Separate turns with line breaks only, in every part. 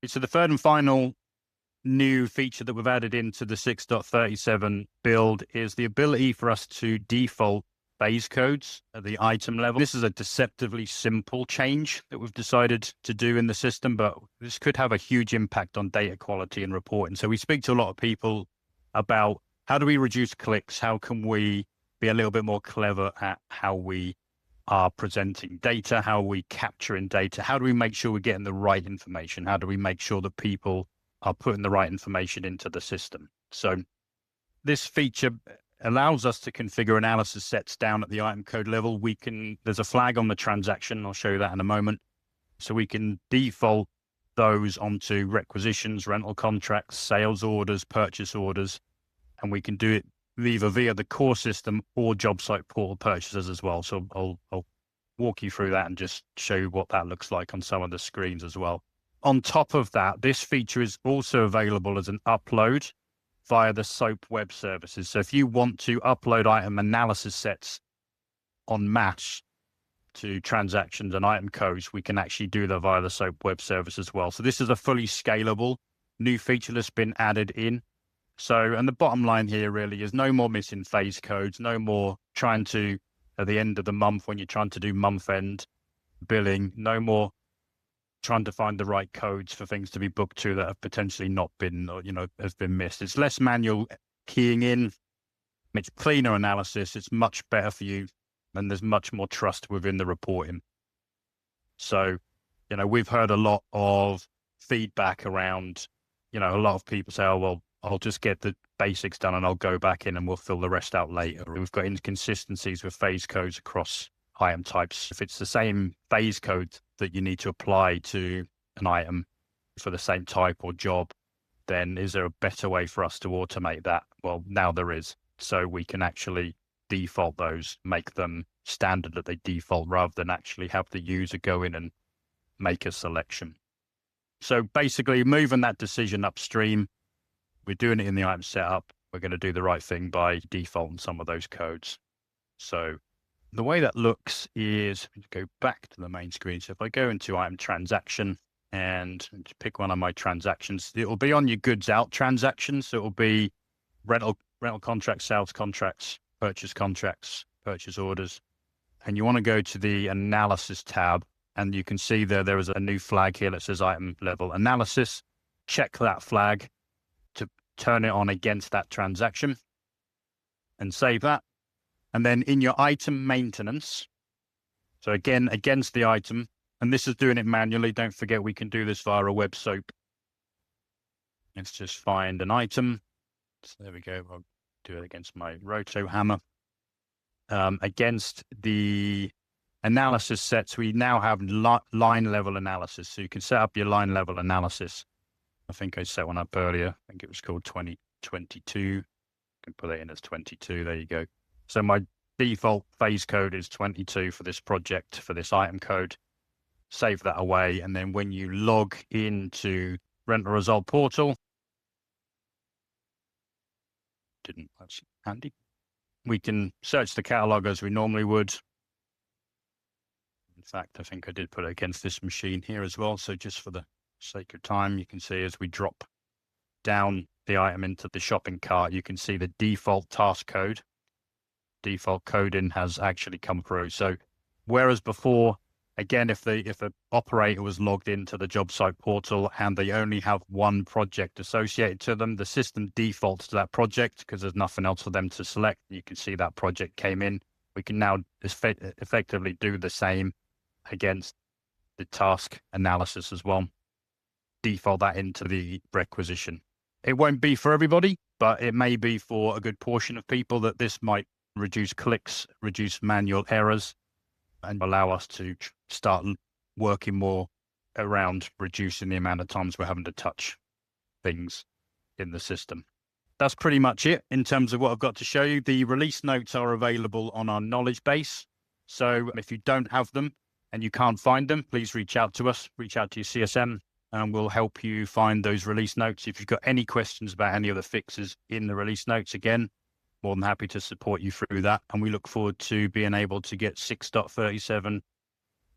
So the third and final new feature that we've added into the 6.37 build is the ability for us to default phase codes at the item level. This is a deceptively simple change that we've decided to do in the system, but this could have a huge impact on data quality and reporting. So we speak to a lot of people about how do we reduce clicks? How can we be a little bit more clever at how we are presenting data? How are we capturing data? How do we make sure we're getting the right information? How do we make sure that people are putting the right information into the system? So this feature allows us to configure analysis sets down at the item code level. There's a flag on the transaction. I'll show you that in a moment. So we can default those onto requisitions, rental contracts, sales orders, purchase orders, and we can do it either via the core system or job site portal purchases as well. So I'll walk you through that and just show you what that looks like on some of the screens as well. On top of that, this feature is also available as an upload via the SOAP web services. So if you want to upload item analysis sets en masse to transactions and item codes, we can actually do that via the SOAP web service as well. So this is a fully scalable new feature that's been added in. So, and the bottom line here really is no more missing phase codes, no more trying to, at the end of the month when you're trying to do month end billing, no more trying to find the right codes for things to be booked to that have potentially not been, or, have been missed. It's less manual keying in. It's cleaner analysis. It's much better for you. And there's much more trust within the reporting. So, we've heard a lot of feedback around, a lot of people say, oh, well, I'll just get the basics done and I'll go back in and we'll fill the rest out later. We've got inconsistencies with phase codes across item types. If it's the same phase code that you need to apply to an item for the same type or job, then is there a better way for us to automate that? Well, now there is. So we can actually default those, make them standard that they default rather than actually have the user go in and make a selection. So basically moving that decision upstream, we're doing it in the item setup. We're going to do the right thing by defaulting some of those codes. So the way that looks is, go back to the main screen. So if I go into item transaction and pick one of my transactions, it will be on your goods out transactions. So it will be rental contracts, sales contracts, purchase orders. And you want to go to the analysis tab, and you can see there is a new flag here that says item level analysis. Check that flag to turn it on against that transaction and save that. And then in your item maintenance, so again, against the item, and this is doing it manually. Don't forget, we can do this via a web SOAP. Let's just find an item. So there we go. I'll do it against my roto hammer. Against the analysis sets, we now have line level analysis. So you can set up your line level analysis. I think I set one up earlier. I think it was called 2022. I can put it in as 22. There you go. So my default phase code is 22 for this project, for this item code. Save that away. And then when you log into RentalResult portal, that's handy. We can search the catalog as we normally would. In fact, I think I did put it against this machine here as well. So just for the sake of time, you can see as we drop down the item into the shopping cart, you can see the default task code. Default coding has actually come through. So whereas before, again, if the operator was logged into the job site portal and they only have one project associated to them, the system defaults to that project because there's nothing else for them to select. You can see that project came in. We can now effectively do the same against the task analysis as well. Default that into the requisition. It won't be for everybody, but it may be for a good portion of people that this might reduce clicks, reduce manual errors, and allow us to start working more around reducing the amount of times we're having to touch things in the system. That's pretty much it in terms of what I've got to show you. The release notes are available on our knowledge base. So if you don't have them and you can't find them, please reach out to us, reach out to your CSM, and we'll help you find those release notes. If you've got any questions about any of the fixes in the release notes, again, more than happy to support you through that. And we look forward to being able to get 6.37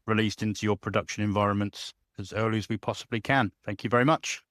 released into your production environments as early as we possibly can. Thank you very much.